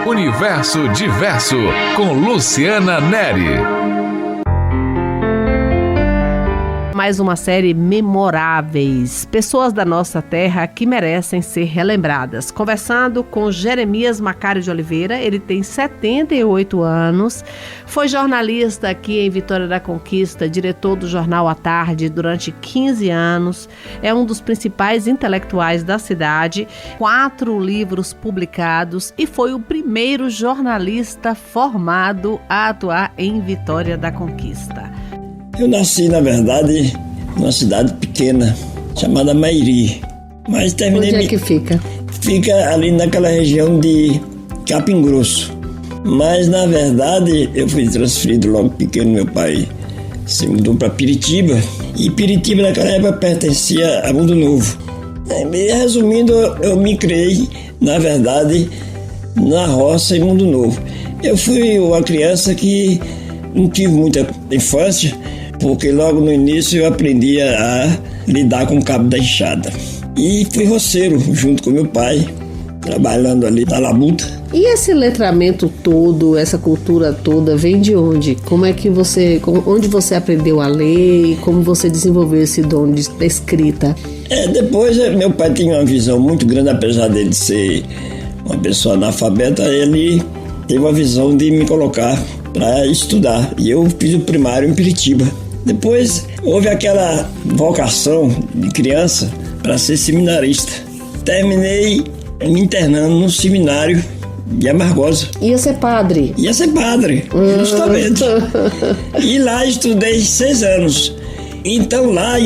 Universo Diverso, com Luciana Neri. Mais uma série Memoráveis, pessoas da nossa terra que merecem ser relembradas. Conversando com Jeremias Macário de Oliveira, ele tem 78 anos, foi jornalista aqui em Vitória da Conquista, diretor do Jornal à Tarde durante 15 anos, é um dos principais intelectuais da cidade, 4 livros publicados e foi o primeiro jornalista formado a atuar em Vitória da Conquista. Eu nasci, na verdade, numa cidade pequena, chamada Mairi. Mas terminei... Onde é que fica? Fica ali naquela região de Capim Grosso. Mas, na verdade, eu fui transferido logo pequeno, meu pai se mudou para Piritiba. E Piritiba, naquela época, pertencia a Mundo Novo. Resumindo, eu me criei, na verdade, na roça em Mundo Novo. Eu fui uma criança que não tive muita infância, porque logo no início eu aprendi a lidar com o cabo da enxada. E fui roceiro junto com meu pai, trabalhando ali na labuta. E esse letramento todo, essa cultura toda, vem de onde? Onde você aprendeu a ler? Como você desenvolveu esse dom da escrita? Depois meu pai tinha uma visão muito grande, apesar dele ser uma pessoa analfabeta, ele teve uma visão de me colocar para estudar. E eu fiz o primário em Piritiba. Depois houve aquela vocação de criança para ser seminarista. Terminei me internando no seminário de Amargosa. Ia ser padre? Ia ser padre, justamente. E lá estudei 6 anos. Então lá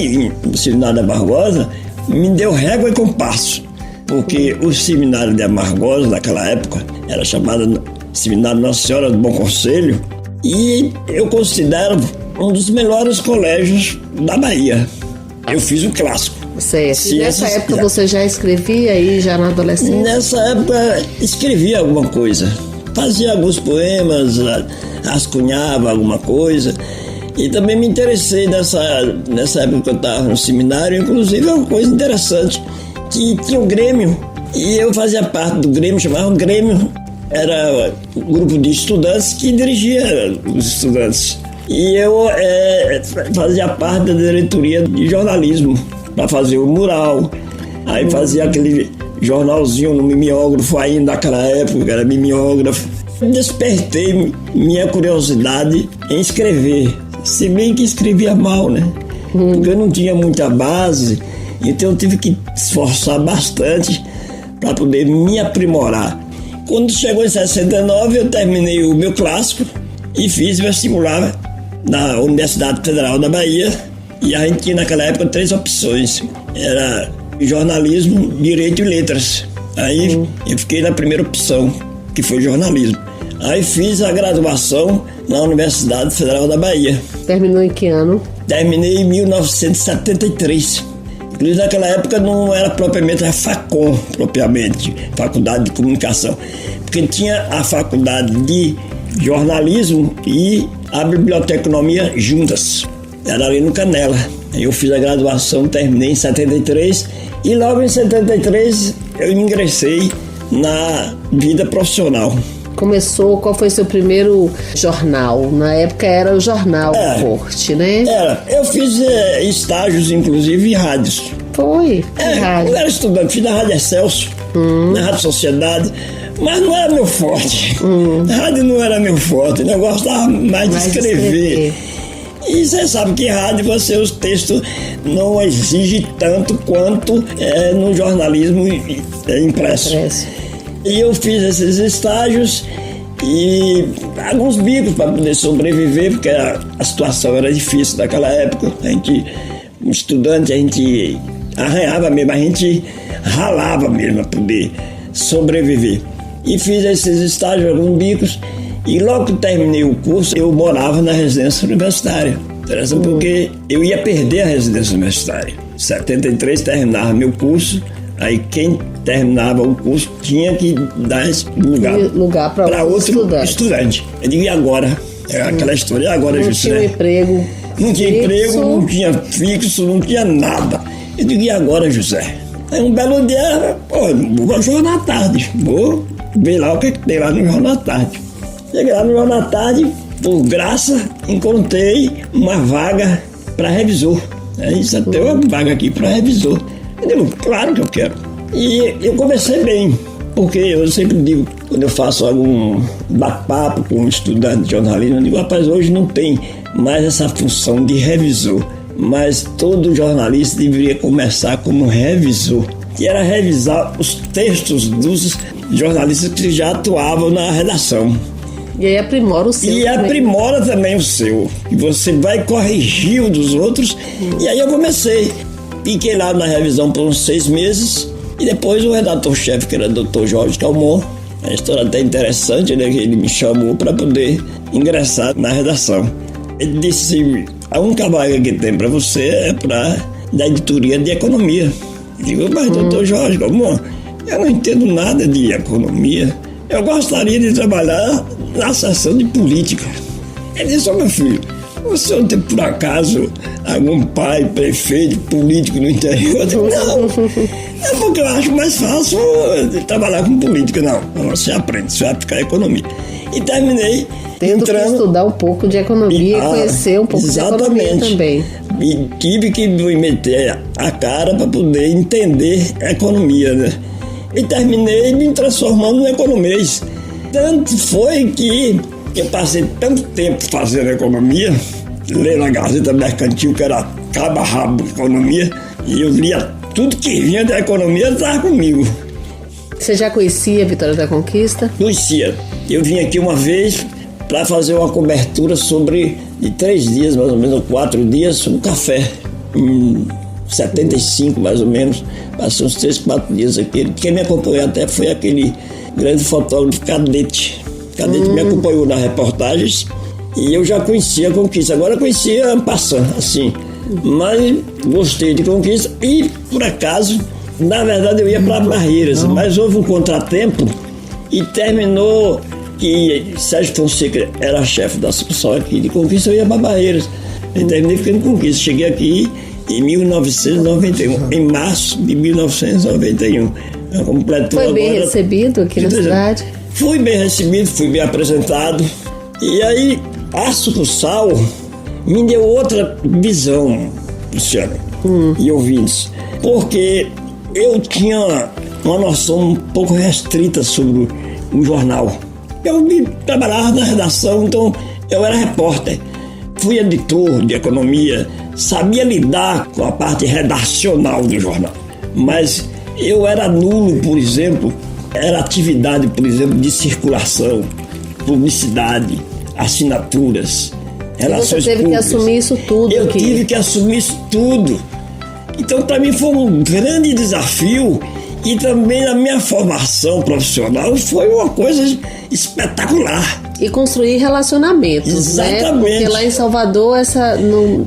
no seminário de Amargosa me deu régua e compasso. Porque o seminário de Amargosa, naquela época, era chamado Seminário Nossa Senhora do Bom Conselho. E eu considero um dos melhores colégios da Bahia. Eu fiz o clássico. Certo. E nessa época você já escrevia aí, já na adolescência? Nessa época escrevia alguma coisa. Fazia alguns poemas, rascunhava alguma coisa. E também me interessei nessa época que eu estava no seminário. Inclusive, é uma coisa interessante, que tinha o Grêmio. E eu fazia parte do Grêmio, chamava Grêmio. Era um grupo de estudantes que dirigia os estudantes. E eu fazia parte da diretoria de jornalismo para fazer o mural. Aí fazia aquele jornalzinho no mimeógrafo ainda naquela época, era mimeógrafo. Despertei minha curiosidade em escrever, se bem que escrevia mal, né? Porque eu não tinha muita base, então eu tive que esforçar bastante para poder me aprimorar. Quando chegou em 69, eu terminei o meu clássico e fiz vestibular na Universidade Federal da Bahia. E a gente tinha naquela época 3 opções. Era jornalismo, direito e letras. Aí eu fiquei na primeira opção, que foi jornalismo. Aí fiz a graduação na Universidade Federal da Bahia. Terminou em que ano? Terminei em 1973. Inclusive naquela época não era propriamente a FACOM, propriamente, Faculdade de Comunicação. Porque tinha a Faculdade de Jornalismo e a Biblioteconomia juntas. Era ali no Canela. Eu fiz a graduação, terminei em 73 e logo em 73 eu ingressei na vida profissional. Qual foi seu primeiro jornal? Na época era o Jornal Corte, né? Eu fiz estágios, inclusive, em rádios. Foi? Rádio. Eu era estudante, fiz na Rádio Excelsior, na Rádio Sociedade, mas não era meu forte. Rádio não era meu forte, eu gostava mais de escrever. E você sabe que rádio, os textos não exigem tanto quanto no jornalismo impresso. E eu fiz esses estágios e alguns bicos para poder sobreviver, porque a situação era difícil naquela época. Um estudante, a gente arranhava mesmo, a gente ralava mesmo para poder sobreviver. E fiz esses estágios, alguns bicos, e logo que terminei o curso, eu morava na residência universitária. Interessante porque eu ia perder a residência universitária. Em 73 terminava meu curso. Aí quem terminava o curso tinha que dar lugar para outro estudante. Eu digo, e agora? É aquela história, e agora, José? Não tinha emprego. Não tinha emprego, não tinha fixo, não tinha nada. Eu digo, e agora, José? Aí um belo dia, vou jornar à tarde, vou ver lá o que tem lá no Jornal da Tarde. Cheguei lá no Jornal da Tarde, por graça, encontrei uma vaga para revisor. Isso tem uma vaga aqui para revisor. Eu digo, claro que eu quero. E eu comecei bem, porque eu sempre digo, quando eu faço algum bate-papo com um estudante de jornalismo, eu digo, rapaz, hoje não tem mais essa função de revisor, mas todo jornalista deveria começar como revisor, que era revisar os textos dos jornalistas que já atuavam na redação. E aí aprimora o seu. E também aprimora também o seu. E você vai corrigir o dos outros. E aí eu comecei. Fiquei lá na revisão por uns 6 meses. E depois o redator-chefe, que era o Dr. Jorge Calmon, a história até interessante, né? Que ele me chamou para poder ingressar na redação. Ele disse, a única vaga que tem para você é para da editoria de economia. Eu digo, mas Dr. Jorge Calmon, eu não entendo nada de economia. Eu gostaria de trabalhar na seção de política. Ele disse, meu filho, você não tem por acaso algum pai, prefeito, político no interior? Eu digo, não, é porque eu acho mais fácil trabalhar com política. Não, você aprende, você vai aplicar economia. E terminei tendo que estudar um pouco de economia e conhecer um pouco de economia também. E tive que me meter a cara para poder entender a economia, né? E terminei me transformando no economês. Tanto foi que eu passei tanto tempo fazendo economia, lendo a Gazeta Mercantil, que era cabo-rabo de economia, e eu lia tudo que vinha da economia, estava comigo. Você já conhecia Vitória da Conquista? Conhecia. Eu vim aqui uma vez para fazer uma cobertura sobre, de 3 dias, mais ou menos, ou 4 dias, sobre café. 75, mais ou menos. Passei uns 3, 4 dias aqui. Quem me acompanhou até foi aquele grande fotógrafo Cadete. Cadete me acompanhou nas reportagens e eu já conhecia a Conquista. Agora conhecia passando, assim. Mas gostei de Conquista e, por acaso, na verdade eu ia para Barreiras, mas houve um contratempo e terminou que Sérgio Fonseca era chefe da sucursal aqui de Conquista, eu ia para Barreiras. E terminei ficando em Conquista. Cheguei aqui em 1991, em março de 1991. Foi bem recebido aqui na cidade? Fui bem recebido, fui bem apresentado. E aí, a sucursal me deu outra visão, Luciano, e ouvintes. Porque eu tinha uma noção um pouco restrita sobre o jornal. Eu trabalhava na redação, então eu era repórter. Fui editor de economia, sabia lidar com a parte redacional do jornal. Mas eu era nulo, por exemplo, era atividade, por exemplo, de circulação, publicidade, assinaturas, relações públicas. Você teve que assumir isso tudo Eu aqui. tive que assumir isso tudo. Então, para mim, foi um grande desafio e também na minha formação profissional foi uma coisa espetacular. E construir relacionamentos, Exatamente. Né? Porque lá em Salvador,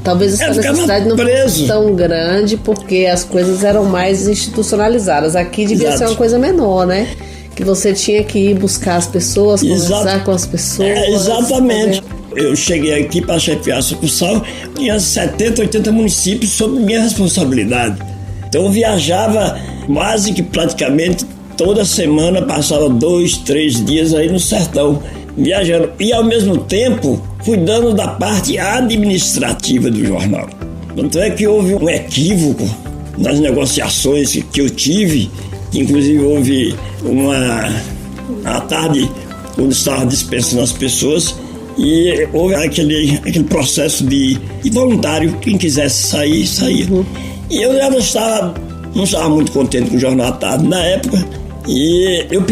talvez essa necessidade não fosse tão grande, porque as coisas eram mais institucionalizadas. Aqui devia ser uma coisa menor, né? Que você tinha que ir buscar as pessoas, conversar com as pessoas. Exatamente. Eu cheguei aqui para chefiar a sucursal, tinha 70, 80 municípios sob minha responsabilidade. Então eu viajava quase que praticamente toda semana, passava 2, 3 dias aí no sertão, viajando. E ao mesmo tempo, cuidando da parte administrativa do jornal. Tanto é que houve um equívoco nas negociações que eu tive, que inclusive houve uma tarde, quando estava dispensando as pessoas, e houve aquele processo de voluntário, quem quisesse sair, saía. E eu já não estava muito contente com o Jornal da Tarde na época, e eu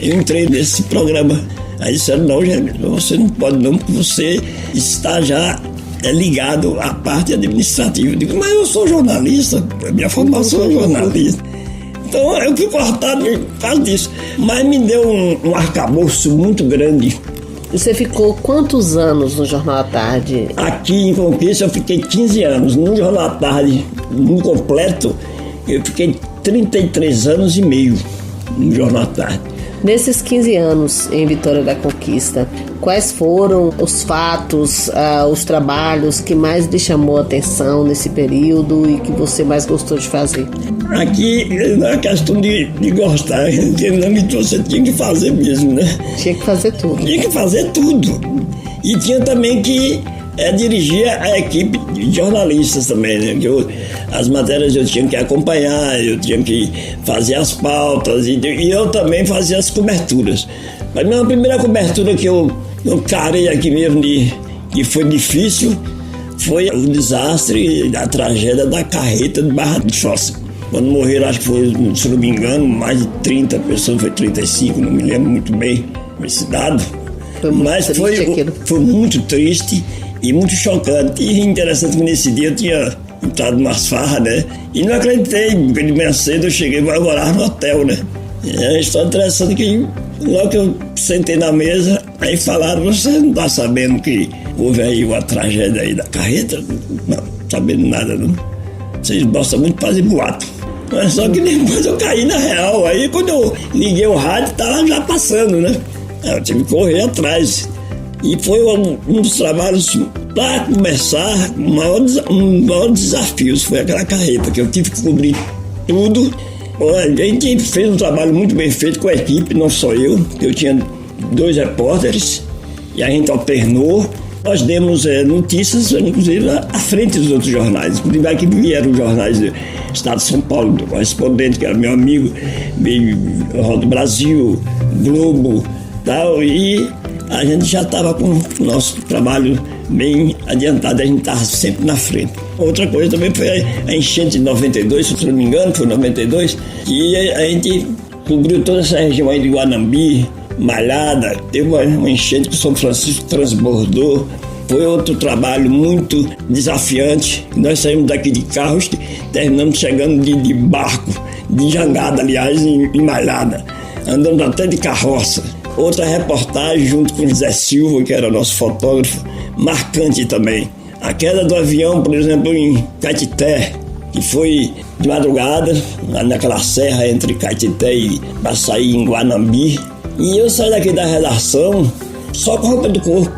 entrei nesse programa. Aí disseram, não, Jeremias, você não pode não, porque você está já ligado à parte administrativa. Eu digo, mas eu sou jornalista, minha formação é jornalista. Então eu fui cortado por causa disso. Mas me deu um arcabouço muito grande. Você ficou quantos anos no Jornal da Tarde? Aqui em Conquista eu fiquei 15 anos. No Jornal da Tarde, no completo, eu fiquei 33 anos e meio no Jornal da Tarde. Nesses 15 anos em Vitória da Conquista, quais foram os fatos, os trabalhos que mais lhe chamou a atenção nesse período e que você mais gostou de fazer? Aqui não é questão de gostar, você tinha que fazer mesmo, né? Tinha que fazer tudo. Tinha que fazer tudo. E tinha também que dirigir a equipe de jornalistas também, né? As matérias eu tinha que acompanhar, eu tinha que fazer as pautas e eu também fazia as coberturas. Mas a primeira cobertura que eu carei aqui mesmo que foi difícil foi o desastre, a tragédia da carreta de Barra de Choça. Quando morreram, acho que foi, se não me engano, mais de 30 pessoas, foi 35, não me lembro muito bem esse dado. Mas foi muito triste e muito chocante. E interessante que nesse dia eu tinha entrado umas farras, né? E não acreditei, porque de manhã cedo eu cheguei a morar no hotel, né? E a história interessante que logo que eu sentei na mesa, aí falaram, você não tá sabendo que houve aí uma tragédia aí da carreta? Não, sabendo nada, não. Vocês gostam muito de fazer boato. Mas só que depois eu caí na real. Aí quando eu liguei o rádio, tava já passando, né? Eu tive que correr atrás. E foi um dos trabalhos, para começar, um maior desafio foi aquela carreta, que eu tive que cobrir tudo. A gente fez um trabalho muito bem feito com a equipe, não só eu tinha 2 repórteres, e a gente alternou. Nós demos notícias, inclusive, à frente dos outros jornais. Inclusive, aqui vieram os jornais do Estado de São Paulo, do correspondente, que era meu amigo, veio do Brasil, Globo, tal, e a gente já estava com o nosso trabalho bem adiantado, a gente estava sempre na frente. Outra coisa também foi a enchente de 92, se não me engano, foi 92, e a gente cobriu toda essa região aí de Guanambi, Malhada, teve uma enchente que o São Francisco transbordou. Foi outro trabalho muito desafiante. Nós saímos daqui de carros, terminamos chegando de barco, de jangada, aliás, em Malhada, andando até de carroça. Outra reportagem junto com o Zé Silva, que era nosso fotógrafo, marcante também. A queda do avião, por exemplo, em Caetité, que foi de madrugada, naquela serra entre Caetité e Baçaí, em Guanambi. E eu saí daqui da redação só com roupa do corpo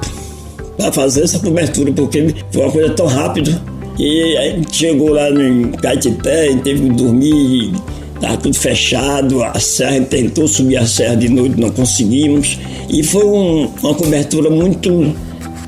para fazer essa cobertura, porque foi uma coisa tão rápida. E a gente chegou lá em Caetité, a gente teve que dormir, estava tudo fechado, a serra, a gente tentou subir a serra de noite, não conseguimos. E foi uma cobertura muito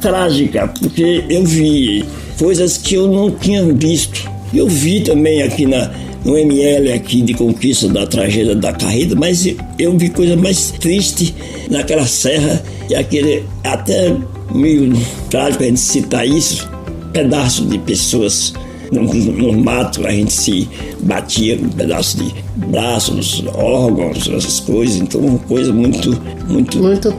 trágica, porque eu vi coisas que eu não tinha visto. Eu vi também aqui no ML aqui de Conquista da tragédia da carreta, mas eu vi coisa mais triste naquela serra, e aquele até meio trágico a gente citar isso, pedaço de pessoas no mato, a gente se batia com pedaço de braços, órgãos, essas coisas, então uma coisa muito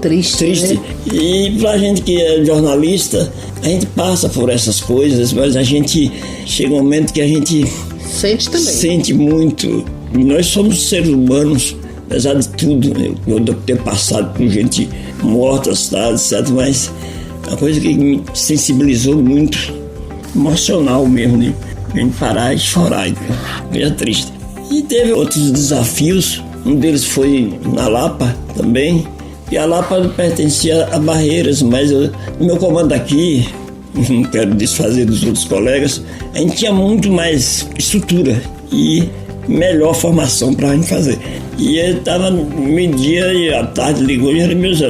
triste. Né? E pra gente que é jornalista, a gente passa por essas coisas, mas a gente chega um momento que a gente sente também. Sente muito. E nós somos seres humanos, apesar de tudo, né? Eu devo ter passado por gente morta, tá, etc. Mas é uma coisa que me sensibilizou muito, emocional mesmo, né? A gente parar e chorar, é triste. E teve outros desafios, um deles foi na Lapa também, e a Lapa pertencia a Barreiras, mas o meu comando aqui, não quero desfazer dos outros colegas, a gente tinha muito mais estrutura e melhor formação para a gente fazer. E ele estava meio-dia e à tarde ligou e meus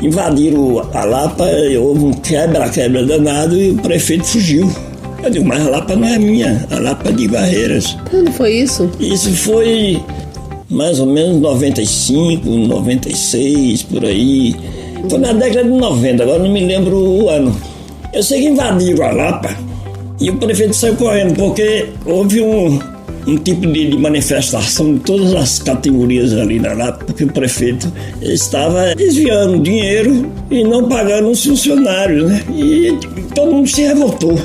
invadiram a Lapa, houve um quebra danado e o prefeito fugiu. Eu digo, mas a Lapa não é minha, a Lapa é de Barreiras. Quando foi isso? Isso foi mais ou menos 95, 96, por aí. Foi na década de 90, agora não me lembro o ano. Eu sei que invadiram a Lapa e o prefeito saiu correndo, porque houve um tipo de manifestação de todas as categorias ali na Lapa, porque o prefeito estava desviando dinheiro e não pagando os funcionários, né? E todo mundo se revoltou.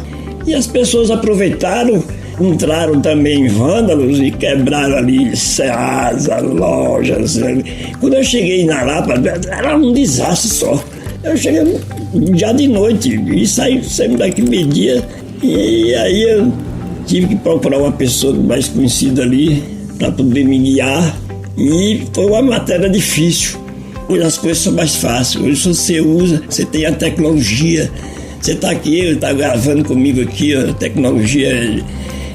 E as pessoas aproveitaram, entraram também vândalos e quebraram ali Ceasa, lojas. Quando eu cheguei na Lapa, era um desastre só. Eu cheguei já de noite e saímos daqui meio-dia. E aí eu tive que procurar uma pessoa mais conhecida ali para poder me guiar. E foi uma matéria difícil. Hoje as coisas são mais fáceis. Hoje você usa, você tem a tecnologia. Você está aqui, está gravando comigo aqui, a tecnologia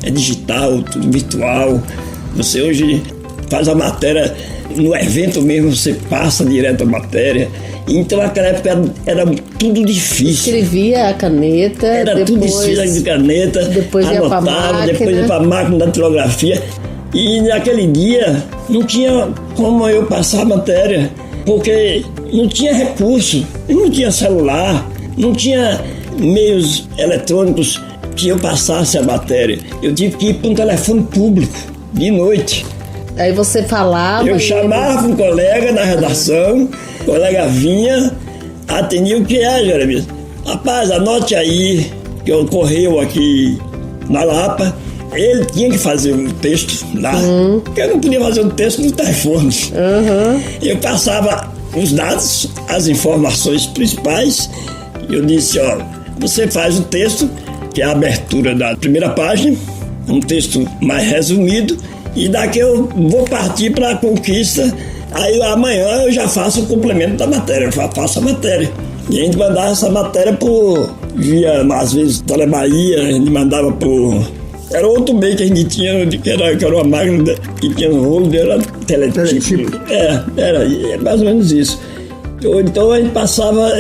é digital, tudo virtual. Você hoje faz a matéria, no evento mesmo você passa direto a matéria. Então naquela época era tudo difícil. Escrevia a caneta. Era depois, tudo difícil de caneta, depois anotava, depois ia para a máquina da datilografia. E naquele dia não tinha como eu passar a matéria, porque não tinha recurso, não tinha celular, não tinha meios eletrônicos que eu passasse a matéria. Eu tive que ir para um telefone público, de noite. Aí você falava... Eu chamava um colega na redação, o colega vinha, atendia o que é, Jeremias? Rapaz, anote aí, que ocorreu aqui na Lapa. Ele tinha que fazer um texto lá, porque eu não podia fazer um texto no telefone. Eu passava os dados, as informações principais, e eu disse, ó, você faz o texto, que é a abertura da primeira página, um texto mais resumido, e daqui eu vou partir para a conquista, aí amanhã eu já faço o complemento da matéria, eu já faço a matéria. E a gente mandava essa matéria via, às vezes, Telebahia, a gente mandava por... Era outro meio que a gente tinha, que era uma máquina que tinha um rolo, era teletipo. Era mais ou menos isso. Então a gente passava,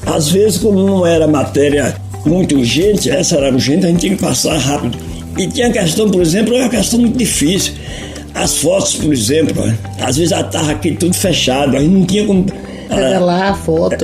às vezes, como não era matéria muito urgente, essa era urgente, a gente tinha que passar rápido. E tinha a questão, por exemplo, uma questão muito difícil. As fotos, por exemplo, às vezes estava aqui tudo fechado, a gente não tinha como... Revelar a foto.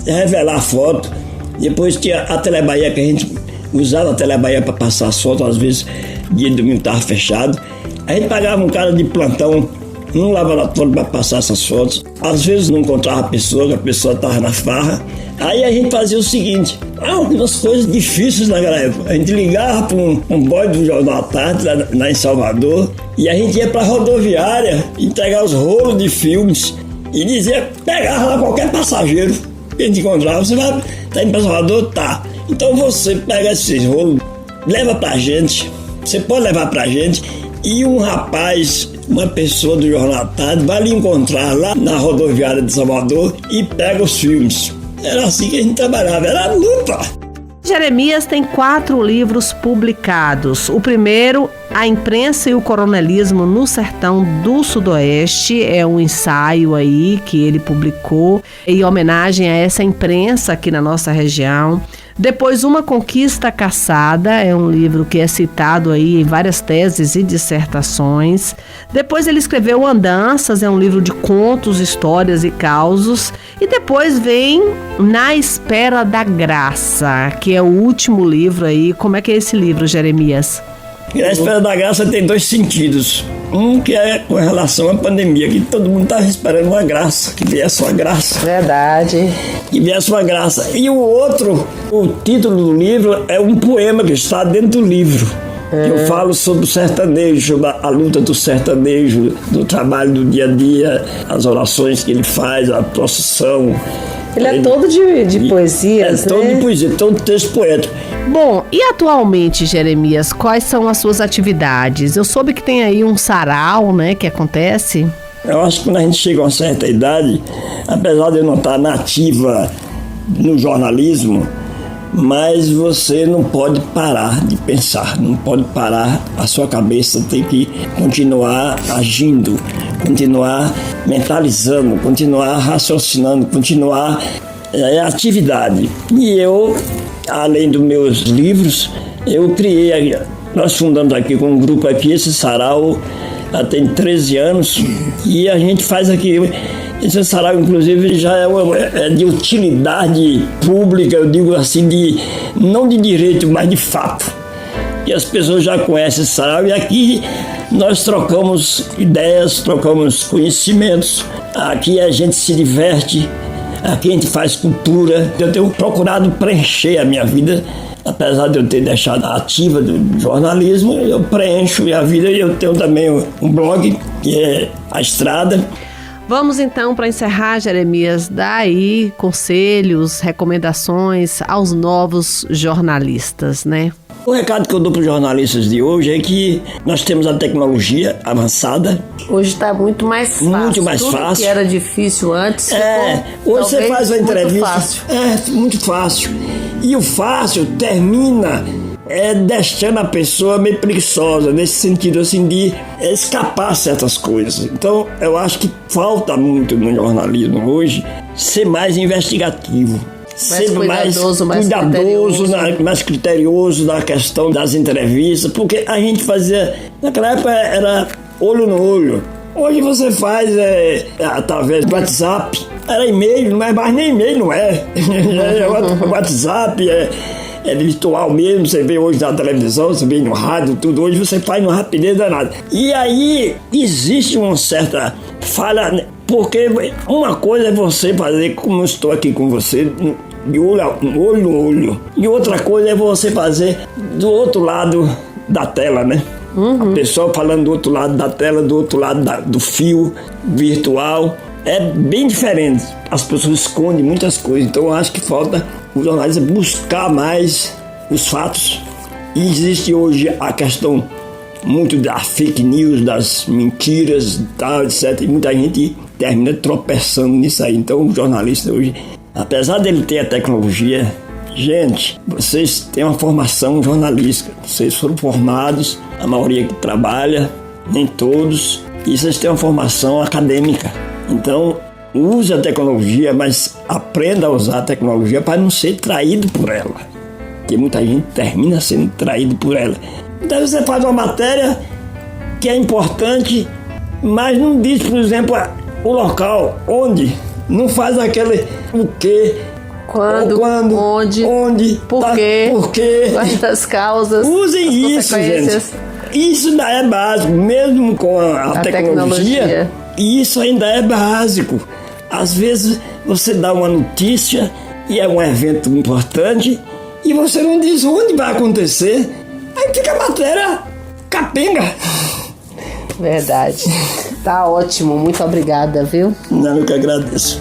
Revelar a foto. Depois tinha a Telebahia, que a gente usava a Telebahia para passar as fotos, às vezes dia de domingo estava fechado. A gente pagava um cara de plantão num laboratório para passar essas fotos. Às vezes não encontrava a pessoa, que a pessoa estava na farra. Aí a gente fazia o seguinte, algumas coisas difíceis naquela época. A gente ligava para um boy do Jornal à Tarde, lá em Salvador, e a gente ia para a rodoviária entregar os rolos de filmes e dizia, pegava lá qualquer passageiro que a gente encontrava. Você vai estar indo para Salvador? Tá. Então você pega esses rolos, leva pra gente, você pode levar pra gente, e um rapaz, uma pessoa do Jornal à Tarde, vai lhe encontrar lá na rodoviária de Salvador e pega os filmes. Era assim que a gente trabalhava, era luta. Jeremias tem 4 livros publicados. O primeiro, A Imprensa e o Coronelismo no Sertão do Sudoeste, é um ensaio aí que ele publicou em homenagem a essa imprensa aqui na nossa região. Depois, Uma Conquista Caçada, é um livro que é citado aí em várias teses e dissertações. Depois ele escreveu Andanças, é um livro de contos, histórias e causos. E depois vem Na Espera da Graça, que é o último livro aí. Como é que é esse livro, Jeremias? Na Espera da Graça tem 2 sentidos. Um que é com relação à pandemia, que todo mundo estava esperando uma graça, que viesse uma graça. Verdade. Que viesse uma graça. E o outro, o título do livro é um poema que está dentro do livro. Eu falo sobre o sertanejo, sobre a luta do sertanejo, do trabalho do dia a dia, as orações que ele faz, a procissão. Ele é todo de poesias, né? Todo de poesia, todo texto poético. Bom, e atualmente, Jeremias, quais são as suas atividades? Eu soube que tem aí um sarau, né, que acontece. Eu acho que quando a gente chega a uma certa idade, apesar de eu não estar nativa no jornalismo, mas você não pode parar de pensar, não pode parar a sua cabeça, tem que continuar agindo, continuar mentalizando, continuar raciocinando, continuar atividade. E eu, além dos meus livros, eu criei, nós fundamos aqui com um grupo aqui, esse sarau, tem 13 anos, e a gente faz aqui, esse sarau inclusive já é de utilidade pública, eu digo assim, não de direito, mas de fato. E as pessoas já conhecem esse sarau, e aqui nós trocamos ideias, trocamos conhecimentos, aqui a gente se diverte, aqui a gente faz cultura. Eu tenho procurado preencher a minha vida, apesar de eu ter deixado a ativa do jornalismo, eu preencho a vida, e eu tenho também um blog, que é A Estrada. Vamos então, para encerrar, Jeremias, dar aí conselhos, recomendações aos novos jornalistas, né? O recado que eu dou para os jornalistas de hoje é que nós temos a tecnologia avançada. Hoje está muito mais fácil. Muito mais Tudo fácil. que era difícil antes. Hoje você faz uma entrevista. Muito fácil. Muito fácil. E o fácil termina deixando a pessoa meio preguiçosa, nesse sentido assim de escapar certas coisas. Então eu acho que falta muito no jornalismo hoje ser mais investigativo. Ser mais cuidadoso, mais criterioso na questão das entrevistas, porque a gente fazia, naquela época era olho no olho. Hoje você faz através do WhatsApp, era e-mail, mas nem e-mail não é. O WhatsApp é virtual mesmo, você vê hoje na televisão, você vê no rádio, tudo. Hoje você faz numa rapidez danada. E aí existe uma certa falha, porque uma coisa é você fazer como eu estou aqui com você, de olho no olho. E outra coisa é você fazer do outro lado da tela, né? A pessoa falando do outro lado da tela, do outro lado do fio virtual. É bem diferente. As pessoas escondem muitas coisas. Então eu acho que falta o jornalista buscar mais os fatos. E existe hoje a questão muito da fake news, das mentiras, tal, etc. E muita gente termina tropeçando nisso aí. Então o jornalista hoje, apesar dele ter a tecnologia, gente, vocês têm uma formação jornalística. Vocês foram formados, a maioria que trabalha, nem todos, e vocês têm uma formação acadêmica. Então, use a tecnologia, mas aprenda a usar a tecnologia para não ser traído por ela. Porque muita gente termina sendo traído por ela. Então você faz uma matéria que é importante, mas não diz, por exemplo, o local, onde, não faz aquele o quê, quando, onde, por quê, quantas causas. Usem isso, gente. Isso ainda é básico, mesmo com a tecnologia. Isso ainda é básico. Às vezes você dá uma notícia e é um evento importante e você não diz onde vai acontecer. Aí fica a matéria capenga. Verdade. Tá ótimo. Muito obrigada, viu? Não, eu que agradeço.